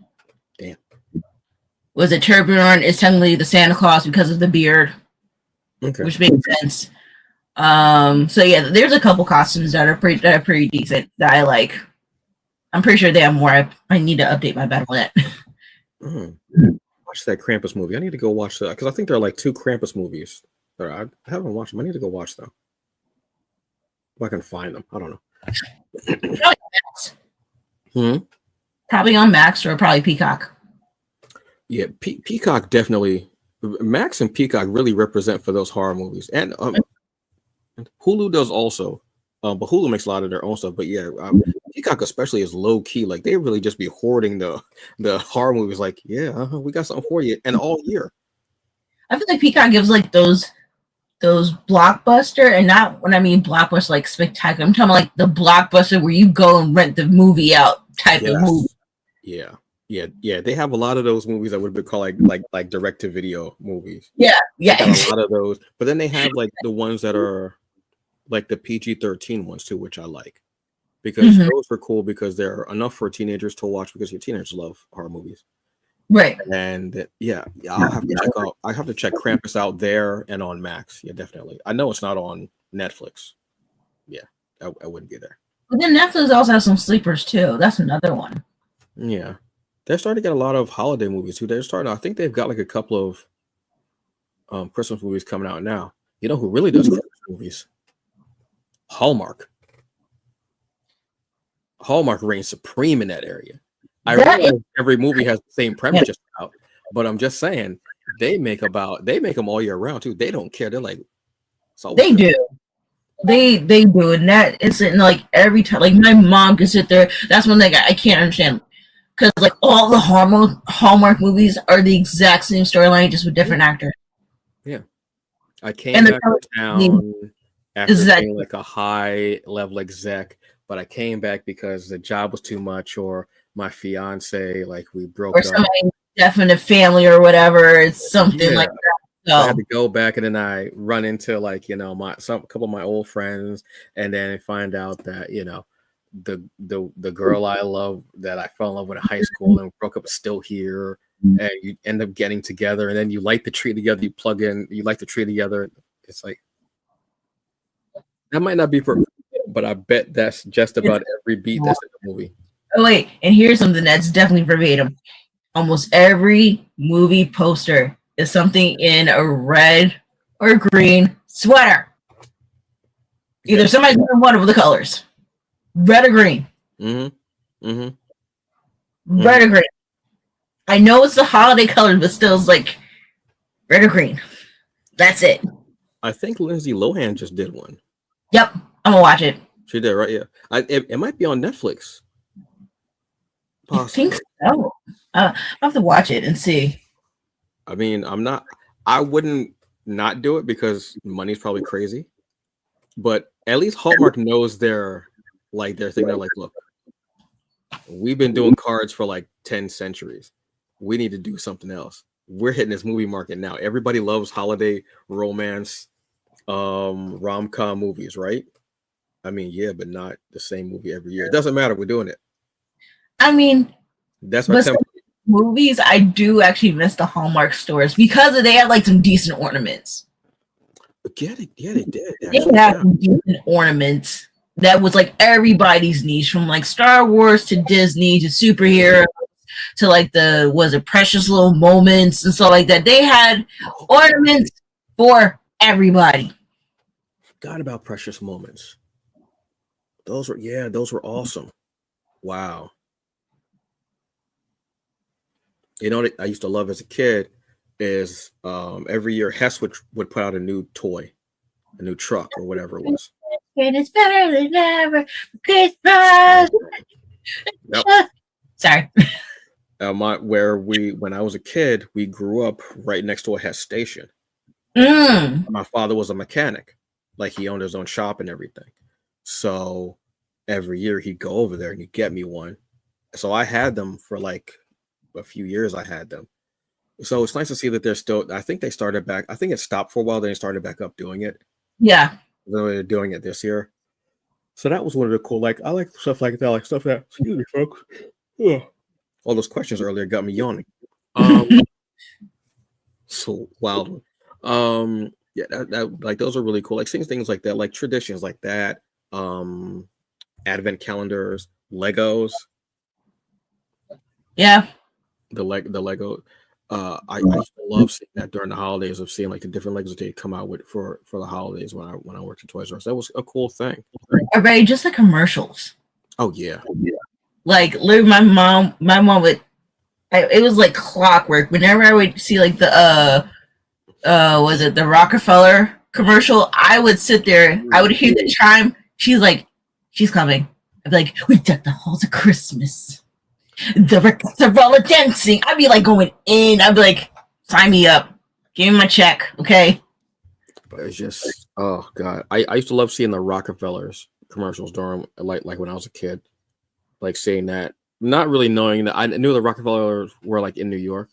Was it Turbulent is technically the Santa Claus because of the beard, which makes sense. So yeah, there's a couple costumes that are pretty decent that I like. I'm pretty sure they have more. I need to update my Battle.net. Watch that Krampus movie. I need to go watch that because I think there are like 2 Krampus movies. I haven't watched them. I need to go watch them. If I can find them, I don't know. Probably on Max or probably Peacock. Yeah, Peacock definitely. Max and Peacock really represent for those horror movies, and Hulu does also. But Hulu makes a lot of their own stuff. But yeah, Peacock especially is low key. Like they really just be hoarding the horror movies. Like, yeah, we got something for you, and all year. I feel like Peacock gives like those blockbuster, and not when I mean blockbuster like spectacular. I'm talking about like the blockbuster where you go and rent the movie out type of movie. Yeah. They have a lot of those movies that would be called like direct to video movies. Yeah. A lot of those, but then they have like the ones that are like the PG-13 ones too, which I like because those are cool because they're enough for teenagers to watch because your teenagers love horror movies. Right. And I'll have to check out. I have to check Krampus out there and on Max. Yeah, definitely. I know it's not on Netflix. Yeah, I wouldn't be there. But then Netflix also has some sleepers too. That's another one. Yeah, they're starting to get a lot of holiday movies too. They're starting. I think they've got like a couple of Christmas movies coming out now. You know who really does Christmas movies? Hallmark. Hallmark reigns supreme in that area. I realize every movie has the same premise just out, but I'm just saying they make them all year round too. They don't care. They're like, they do. They do, and that isn't like every time. Like my mom can sit there. That's one thing I can't understand because like all the Hallmark movies are the exact same storyline, just with different actors. Yeah, I came back to town after being like a high level exec, but I came back because the job was too much, or my fiance, like we broke or up, somebody deaf in the family or whatever. It's something like that. So I had to go back, and then I run into like a couple of my old friends, and then find out that the girl I love that I fell in love with in high school and broke up is still here, and you end up getting together, and then you light the tree together. You plug in, you light the tree together. It's like that might not be perfect, but I bet that's just about every beat that's in the movie. Oh wait, and here's something that's definitely verbatim. Almost every movie poster is something in a red or green sweater. Either somebody's wearing one of the colors, red or green. Red or green. I know it's the holiday colors, but still, it's like red or green. That's it. I think Lindsay Lohan just did one. Yep, I'm gonna watch it. She did, right? Yeah, it might be on Netflix. Possibly. I think so. I'll have to watch it and see. I mean, I wouldn't not do it because money's probably crazy, but at least Hallmark knows their thing. They're like, look, We've been doing cards for like 10 centuries. We need to do something else. We're hitting this movie market now. Everybody loves holiday romance, rom-com movies, right? I mean, yeah, but not the same movie every year. It doesn't matter. We're doing it. I mean, That's our but some template. movies I do actually miss the Hallmark stores because they have like some decent ornaments. Yeah, they did They actually. have Yeah. some decent ornaments that was like everybody's niche, from like Star Wars to Disney to superhero to like the was it precious little moments and stuff like that. They had Oh, ornaments for everybody. forgot about Precious Moments. Those were awesome. Wow. You know what I used to love as a kid is every year Hess would put out a new toy, a new truck or whatever it was. And it's better than ever. Oh, Christmas. yep. Sorry. When I was a kid, we grew up right next to a Hess station. Mm. My father was a mechanic, like he owned his own shop and everything. So every year he'd go over there and he'd get me one. So I had them for like a few years. I had them. So it's nice to see that they're still. I think they started back. I think it stopped for a while. Then they started back up doing it. Yeah. They're doing it this year. So that was one of the cool. Like I like stuff like that. Like stuff that. Excuse me, folks. Ugh. All those questions earlier got me yawning. So wild one. Yeah, that like those are really cool. Like seeing things like that, like traditions like that. Um, Advent calendars, Legos, Yeah. the Lego. I used to love seeing that during the holidays of seeing like the different Legos that they come out with for the holidays when I worked at Toys R Us. That was a cool thing. Already just the commercials. Oh yeah, Like literally my mom would it was like clockwork. Whenever I would see like the was it the Rockefeller commercial, I would sit there, I would hear the chime. She's like, she's coming. I'd be like, we decked the halls of Christmas. The records of all the dancing. I'd be like going in. I'd be like, sign me up. Give me my check, okay? but it's just oh god. I used to love seeing the Rockefellers commercials during like when I was a kid. Like seeing that, not really knowing that I knew the Rockefellers were like in New York.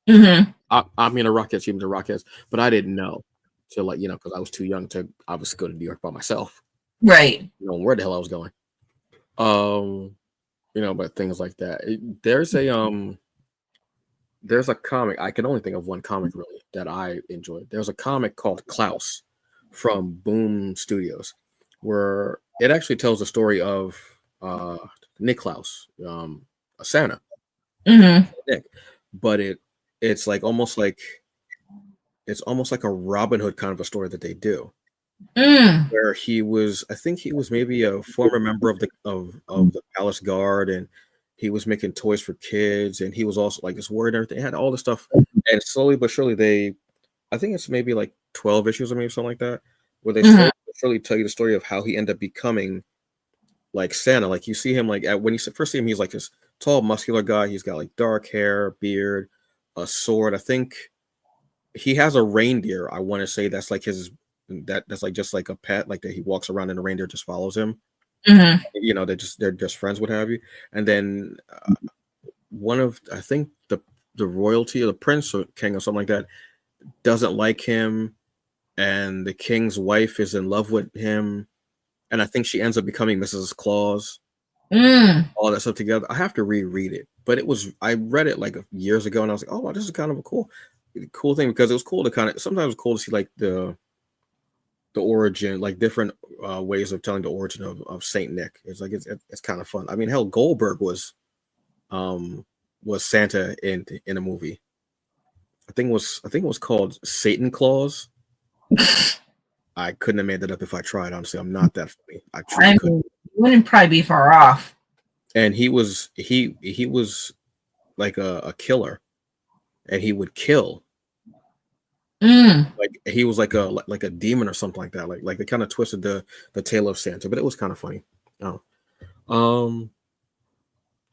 Mm-hmm. I mean, the Rockettes, even the Rockettes, but I didn't know till like because I was too young to obviously go to New York by myself. Right. Where the hell I was going. Um, but things like that. There's a comic. I can only think of one comic really that I enjoyed. There's a comic called Klaus from Boom Studios, where it actually tells the story of Nick Klaus, a Santa, Mm-hmm. Nick, but it's like it's almost like a Robin Hood kind of a story that they do, Mm. where I think he was maybe a former member of the Palace Guard, and he was making toys for kids, and he was also like this warrior and everything. He had all this stuff, and slowly but surely I think it's maybe like 12 issues or maybe something like that, where they Mm-hmm. slowly but surely tell you the story of how he ended up becoming like Santa. Like you see him like when you first see him, he's like this tall, muscular guy. He's got like dark hair, beard, a sword. I think he has a reindeer. I want to say that's like that's like just like a pet, like that he walks around and the reindeer just follows him. Mm-hmm. They're just friends, what have you. And then one of I think the royalty or the prince or king or something like that doesn't like him, and the king's wife is in love with him, and I think she ends up becoming Mrs. Claus. Mm. All that stuff together. I have to reread it, but I read it like years ago, and I was like, oh, wow, this is kind of a cool thing because it was cool to kind of sometimes it's cool to see like the origin, like different ways of telling the origin of Saint Nick. It's like it's kind of fun. I mean, hell, Goldberg was Santa in a movie. I think it was called Satan Claus. I couldn't have made that up if I tried. Honestly, I'm not that funny. I truly I couldn't. mean, wouldn't probably be far off. And he was like a killer, and he would kill. Mm. Like he was like a demon or something like that. Like they kind of twisted the tale of Santa, but it was kind of funny. Oh, um,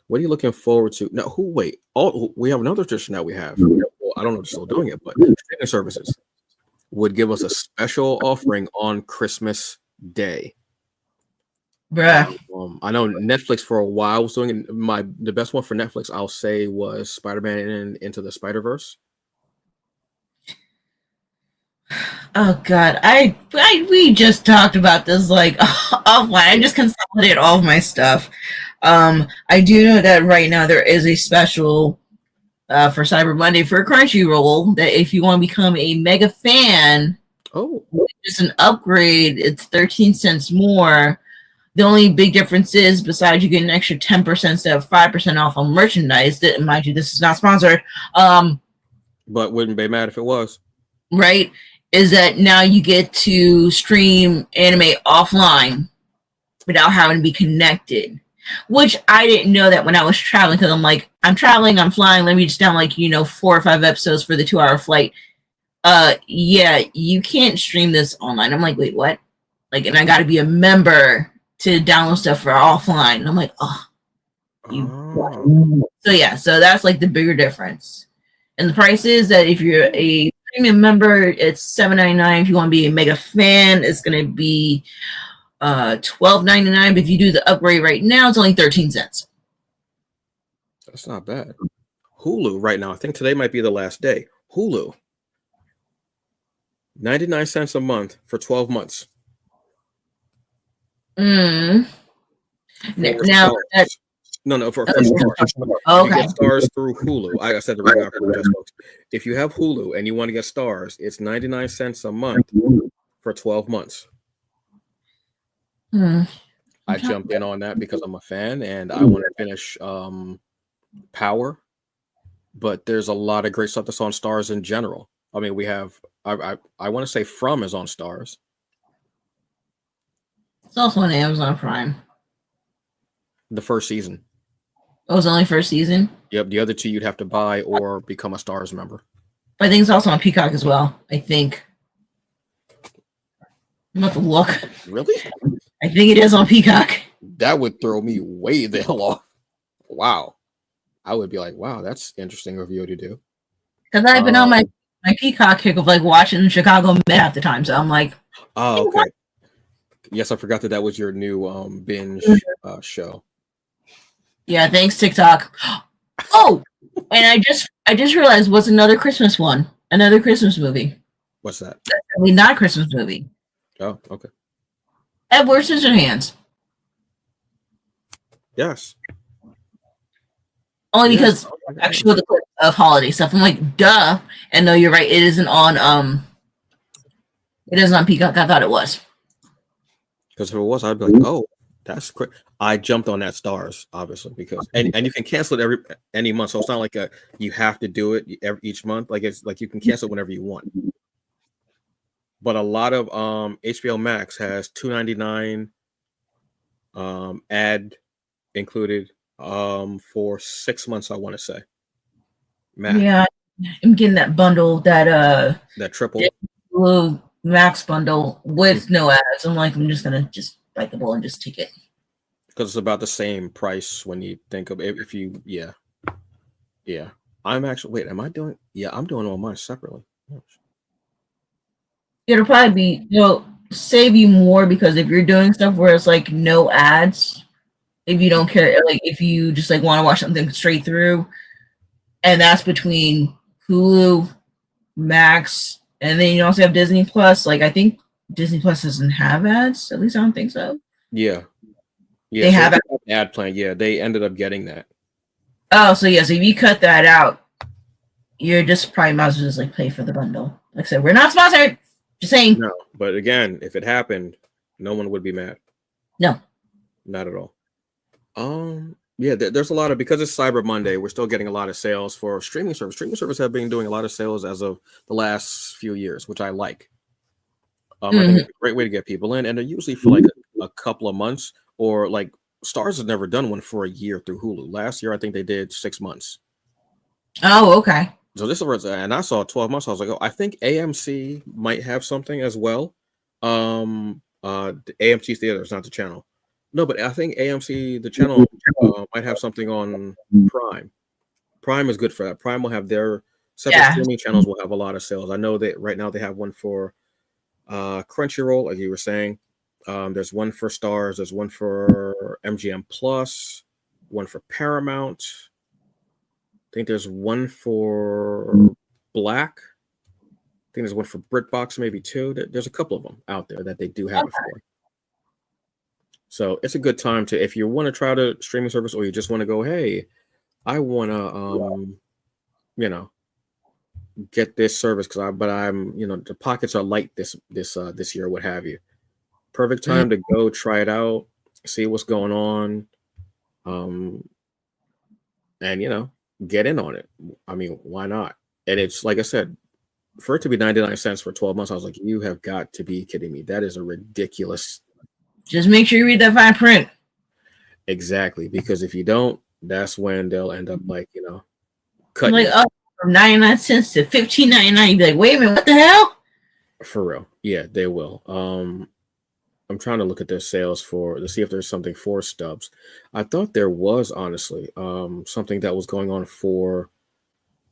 what are you looking forward to? Now, wait, we have another tradition that we have. Well, I don't know if they're still doing it, but streaming services would give us a special offering on Christmas Day. Bruh. I know Netflix for a while was doing it. The best one for Netflix, I'll say, was Spider-Man and Into the Spider-Verse. Oh God, we just talked about this like offline. I just consolidated all of my stuff. I do know that right now there is a special for Cyber Monday for Crunchyroll that if you want to become a mega fan, Oh, it's an upgrade. It's 13 cents more. The only big difference is, besides you get an extra 10% instead of 5% off on merchandise. That, mind you, this is not sponsored. but wouldn't be mad if it was. Right? Is that now you get to stream anime offline without having to be connected. Which I didn't know that when I was traveling, because I'm like, I'm traveling, I'm flying, let me just down like, 4 or 5 episodes for the 2-hour flight. Yeah, you can't stream this online. I'm like, wait, what? Like, and I gotta be a member to download stuff for offline. And I'm like, oh, so yeah, so that's like the bigger difference. And the price is that if you're a premium member, it's $7.99. If you want to be a mega fan, it's gonna be $12.99. But if you do the upgrade right now, it's only 13 cents. That's not bad. Hulu right now, I think today might be the last day. Hulu, 99 cents a month for 12 months. Now Stars. For Stars. Okay. You get Stars through Hulu. I said the right option, folks. If you have Hulu and you want to get Stars, it's 99 cents a month for 12 months. I jumped in on that because I'm a fan and I want to finish Power. But there's a lot of great stuff that's on Stars in general. I mean, we have I want to say From is on Stars. It's also on Amazon Prime. The first season. Oh, it's only first season? Yep. The other two you'd have to buy or become a Stars member. But I think it's also on Peacock as well. I think. I'm about to look. Really? I think it is on Peacock. That would throw me way the hell off. Wow. I would be like, wow, that's interesting of you to do. Because I've been on my Peacock kick of like watching Chicago Med half the time. So I'm like, oh, okay. Yes, I forgot that was your new binge show. Yeah, thanks TikTok. Oh, and I just realized what's another Christmas one, another Christmas movie. What's that? Definitely not a Christmas movie. Oh, okay. Edward Scissorhands. Yes. Only because I showed the clip of holiday stuff. I'm like, duh. And no, you're right. It isn't on Peacock. I thought it was. Because if it was, I'd be like, oh, that's great. I jumped on that Stars, obviously, because and you can cancel it any month. So it's not like you have to do it each month. Like it's like you can cancel it whenever you want. But a lot of HBO Max has $2.99 ad included for 6 months, I want to say. Max. Yeah, I'm getting that bundle, that triple Max bundle with no ads. I'm like, I'm just gonna bite the bullet and just take it. Because it's about the same price when you think of it. If you yeah. I'm actually I'm doing all mine separately. It'll probably be save you more, because if you're doing stuff where it's like no ads, if you don't care, like if you just like want to watch something straight through, and that's between Hulu, Max, and then you also have Disney Plus. Like I think Disney Plus doesn't have ads. At least I don't think so. Yeah. They have an ad plan. Yeah, they ended up getting that. Oh, so yes, if you cut that out, you're just probably might as well just like pay for the bundle. Like I said, we're not sponsored. Just saying. No, but again, if it happened, no one would be mad. No, not at all. Yeah, there's a lot of, because it's Cyber Monday, we're still getting a lot of sales for streaming service. Streaming service have been doing a lot of sales as of the last few years, which I like. I think it's a great way to get people in, and they're usually for like a couple of months, or like Stars has never done one for a year through Hulu. Last year, I think they did 6 months. Oh, okay. So this is, and I saw 12 months. I was like, oh, I think AMC might have something as well. The AMC Theater is not the channel. No, but I think AMC, the channel, might have something on Prime. Prime is good for that. Prime will have their separate streaming channels will have a lot of sales. I know that right now they have one for Crunchyroll, like you were saying. There's one for Stars. There's one for MGM Plus. One for Paramount. I think there's one for Black. I think there's one for BritBox, maybe two. There's a couple of them out there that they do have it Okay. for. So it's a good time to, if you want to try the streaming service or you just want to go, hey, I want to, you know, get this service but I'm, the pockets are light this year, what have you. Perfect Mm. time to go try it out, see what's going on, and get in on it. I mean, why not? And it's like I said, for it to be 99 cents for 12 months, I was like, you have got to be kidding me. That is a ridiculous. Just make sure you read that fine print. Exactly, because if you don't, that's when they'll end up like, I'm cutting like, you. oh, from 99 cents to $15.99. You'd be like, wait a minute, what the hell? For real. Yeah, they will. I'm trying to look at their sales to see if there's something for stubs. I thought there was honestly something that was going on for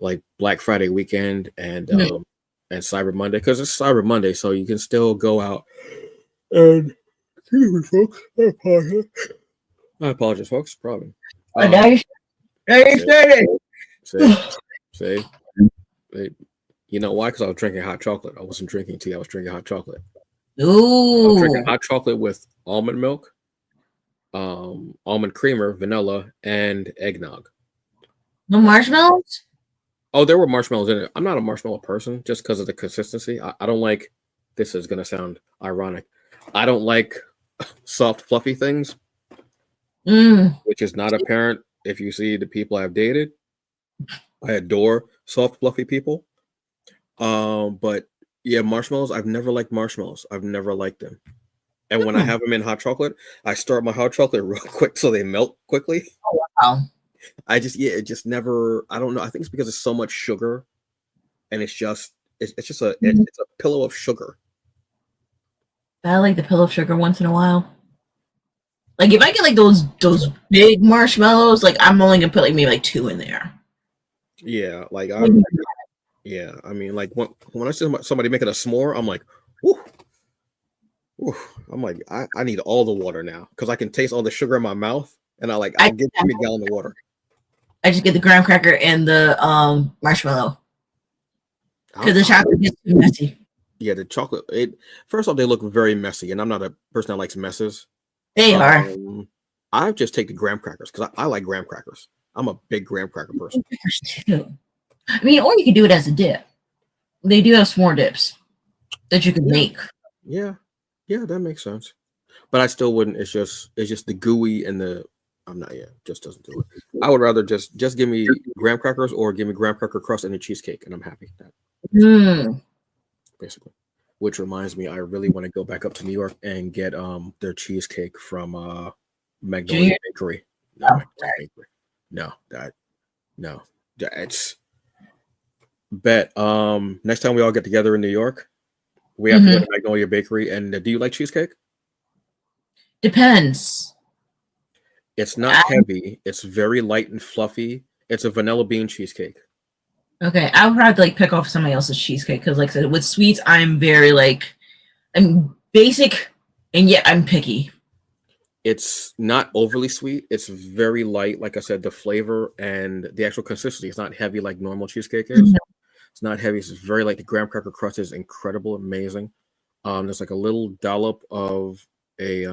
like Black Friday weekend and Cyber Monday, because it's Cyber Monday, so you can still go out and excuse me, folks. I apologize, folks. Problem. Nice. Say, say, say. You know why? Because I was drinking hot chocolate. I wasn't drinking tea. I was drinking hot chocolate. I was drinking Ooh. hot chocolate with almond milk, almond creamer, vanilla, and eggnog. No marshmallows? Oh, there were marshmallows in it. I'm not a marshmallow person just because of the consistency. I don't like. This is gonna sound ironic. I don't like soft, fluffy things, which is not apparent if you see the people I've dated. I adore soft, fluffy people. But yeah, marshmallows. I've never liked marshmallows. I've never liked them. And when I have them in hot chocolate, I start my hot chocolate real quick so they melt quickly. Wow. It just never. I don't know. I think it's because it's so much sugar, and it's just it's a pillow of sugar. I like the pillow of sugar once in a while. Like if I get like those big marshmallows, like I'm only gonna put like maybe like 2 in there. Yeah, like yeah. I mean, like when I see somebody making a s'more, I'm like, whoo, whoo. I'm like, I need all the water now because I can taste all the sugar in my mouth, and I'll give me a gallon of water. I just get the graham cracker and the marshmallow because the chocolate gets too messy. Yeah, the chocolate. First off, they look very messy, and I'm not a person that likes messes. They are. I just take the graham crackers because I like graham crackers. I'm a big graham cracker person. I mean, or you could do it as a dip. They do have s'more dips that you can make. Yeah, that makes sense. But I still wouldn't. It's just the gooey and the. I'm not. Yeah, just doesn't do it. I would rather just give me graham crackers or give me graham cracker crust and a cheesecake, and I'm happy with that. Basically, which reminds me, I really want to go back up to New York and get their cheesecake from Magnolia Bakery. No, that's bet. Next time we all get together in New York, we have to go to Magnolia Bakery. And do you like cheesecake? Depends. It's not heavy. It's very light and fluffy. It's a vanilla bean cheesecake. Okay, I would probably like pick off somebody else's cheesecake because, like I said, with sweets, I'm very I'm basic, and yet I'm picky. It's not overly sweet. It's very light. Like I said, the flavor and the actual consistency is not heavy like normal cheesecake is. It's not heavy. It's very light. The graham cracker crust is incredible, amazing. There's like a little dollop of a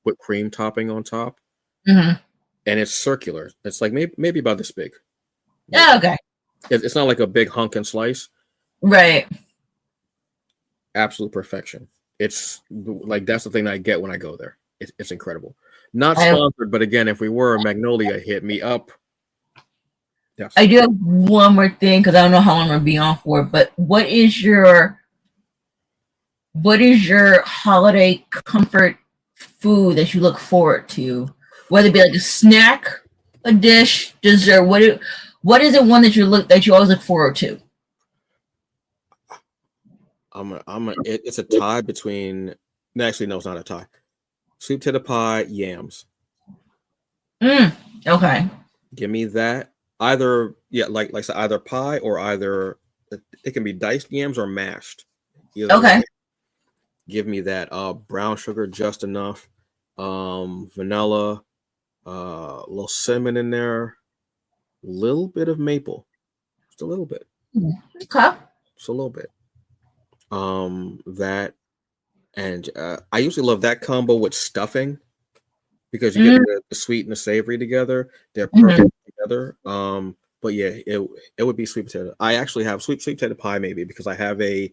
whipped cream topping on top, and it's circular. It's like maybe about this big. Oh, okay. It's not like a big hunk and slice. Right. Absolute perfection. It's like that's the thing I get when I go there. It's incredible. Not sponsored, but again, if we were, Magnolia, hit me up. Yes. I do have one more thing because I don't know how long I'm gonna be on for. But what is your holiday comfort food that you look forward to? Whether it be like a snack, a dish, dessert. What is it one that you always look forward to? It's a tie between. Actually, no, it's not a tie. Sweet potato pie, yams. Okay. Give me that. Either like I said, either pie or either it can be diced yams or mashed. Okay. Give me that brown sugar just enough, vanilla, a little cinnamon in there, little bit of maple, just a little bit, Okay. just a little bit. That and I usually love that combo with stuffing because you get Mm-hmm. the sweet and the savory together. They're Mm-hmm. perfect together. But yeah, it would be sweet potato. I actually have sweet potato pie maybe because I have a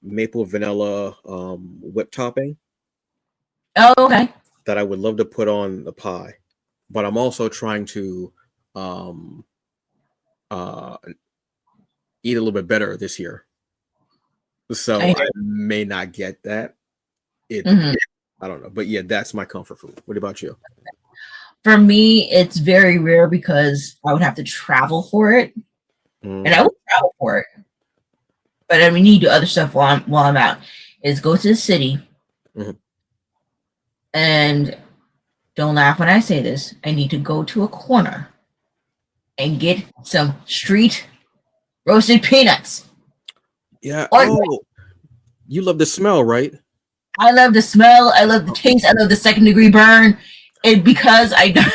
maple vanilla whip topping Oh, okay. that I would love to put on the pie. But I'm also trying to um uh eat a little bit better this year. I So hear I may not get that. It you. depends. I don't know. But yeah, that's my comfort food. What about you? For me, it's very rare because I would have to travel for it, and I Mm, would travel for it. But I mean, need to do other stuff while I'm out. Is go to the city mhm. and don't laugh when I say this. I need to go to a corner and get some street roasted peanuts. Yeah. Or Oh, you love the smell, right? I love the smell. I love the taste. I love the second degree burn. And because I don't,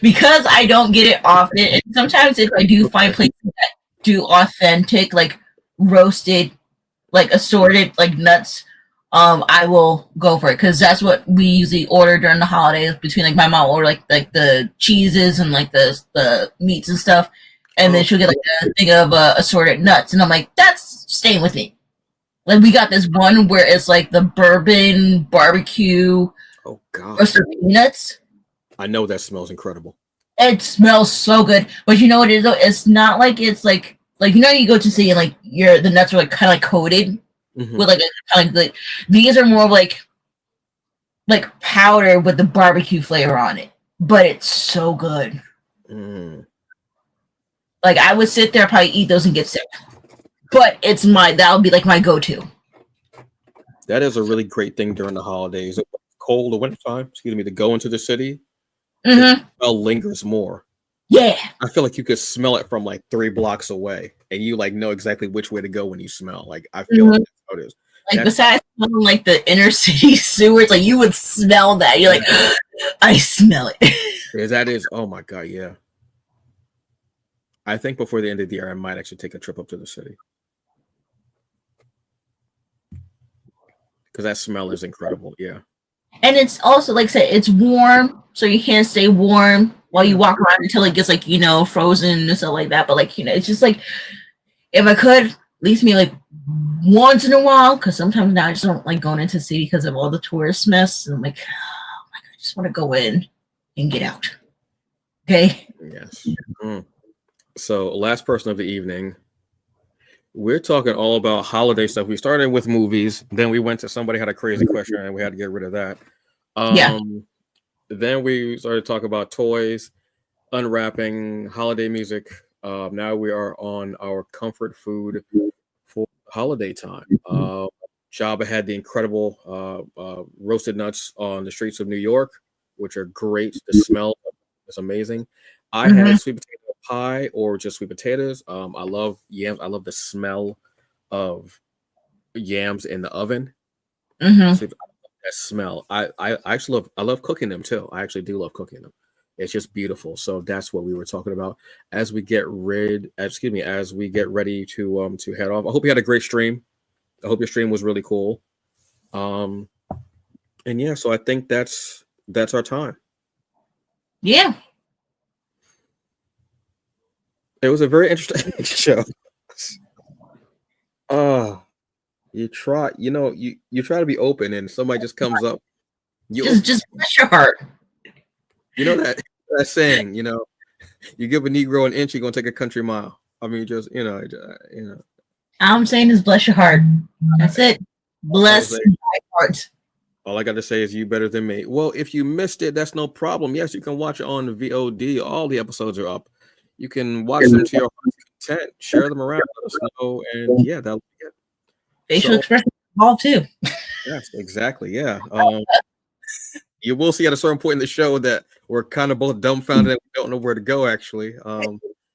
because I don't get it often, and sometimes if I do find Okay. places that do authentic, like roasted, like assorted, like nuts, I will go for it because that's what we usually order during the holidays. Between like my mom order like the cheeses and like the meats and stuff, and then Oh, she'll get like a thing of assorted nuts, and I'm like, that's staying with me. Like we got this one where it's like the bourbon barbecue oh God. roasted peanuts. I know that smells incredible. It smells so good, but you know what it is though? It's not like it's like you know you go to see and like your the nuts are like kind of like coated Hmm. with like a kind of like these are more like powder with the barbecue flavor on it, but it's so good. Mm. Like I would sit there probably eat those and get sick, but it's my that would be like my go-to. That is a really great thing during the holidays. Cold or wintertime, excuse me, to go into the city because the Mm-hmm. smell lingers more. Yeah. I feel like you could smell it from like 3 blocks away, and you like know exactly which way to go when you smell. Like I feel like Mm-hmm. that's how it is. Like That's besides smelling like the inner city sewers, like you would smell that. You're like, I smell it. that is. Oh my God, yeah. I think before the end of the year, I might actually take a trip up to the city because that smell is incredible. Yeah, And it's also like I said, it's warm, so you can't stay warm while you yeah, walk around until it gets like frozen and stuff like that. But like it's just like if I could, at least me like once in a while, because sometimes now I just don't like going into the city because of all the tourist mess. And I'm like, oh my God, I just want to go in and get out. Okay. yes. Mm. So, last person of the evening, we're talking all about holiday stuff. We started with movies, then we went to somebody had a crazy question, and we had to get rid of that. Yeah. Um, then we started talking about toys, unwrapping, holiday music. Now we are on our comfort food for holiday time. Jabba had the incredible roasted nuts on the streets of New York, which are great. The smell is amazing. I Mm-hmm. had sweet potato pie or just sweet potatoes. I love yams. I love the smell of yams in the oven. Mm-hmm. Sweet, that smell. I actually love cooking them too. I actually do love cooking them. It's just beautiful. So that's what we were talking about as we get as we get ready to head off. I hope you had a great stream. I hope your stream was really cool. Um, and yeah, so I think that's our time. Yeah. It was a very interesting show. Uh you try, you try to be open, and somebody just comes up. You Just open, just bless your heart. that saying. You give a Negro an inch, you're gonna take a country mile. I mean, just All I'm saying is bless your heart. That's it. all I gotta Bless say, my heart. all I gotta say is you better than me. Well, if you missed it, that's no problem. Yes, you can watch it on VOD. All the episodes are up. You can watch them to your heart's content. Share them around. Let us know, and yeah, that'll be it. Facial So expression involved too. yes, exactly. Yeah. You will see at a certain point in the show that we're kind of both dumbfounded and we don't know where to go actually.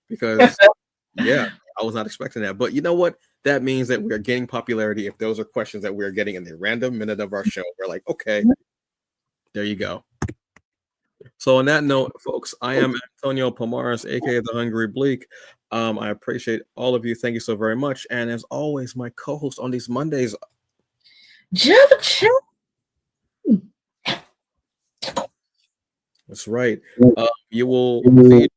Because yeah, I was not expecting that. But you know what? that means that we are gaining popularity. If those are questions that we are getting in the random minute of our show, we're like, okay, there you go. So on that note, folks, I am Antonio Pomares, aka the Hungry Bleak. I appreciate all of you. Thank you so very much. And as always, my co-host on these Mondays. Jabba. That's right. You will see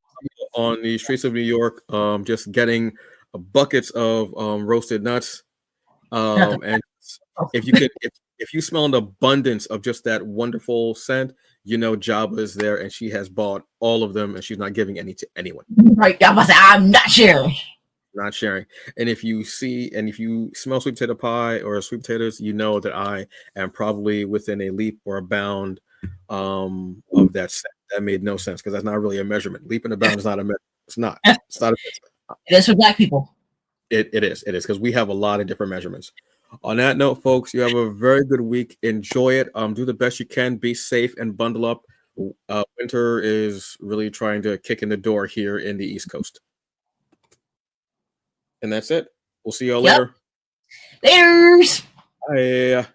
on the streets of New York, just getting buckets of roasted nuts. And if you could, if you smell an abundance of just that wonderful scent, you know Jabba is there, and she has bought all of them, and she's not giving any to anyone. Right, I'm not sharing. Not sharing. And if you smell sweet potato pie or sweet potatoes, you know that I am probably within a leap or a bound of that scent. That made no sense because that's not really a measurement. Leap and a bound is not a measurement. It's not. It's not a measurement. It is for Black people. It is because we have a lot of different measurements. On that note, folks, you have a very good week. Enjoy it. Do the best you can. Be safe and bundle up. Winter is really trying to kick in the door here in the East Coast. And that's it. We'll see y'all later. Laters. Bye.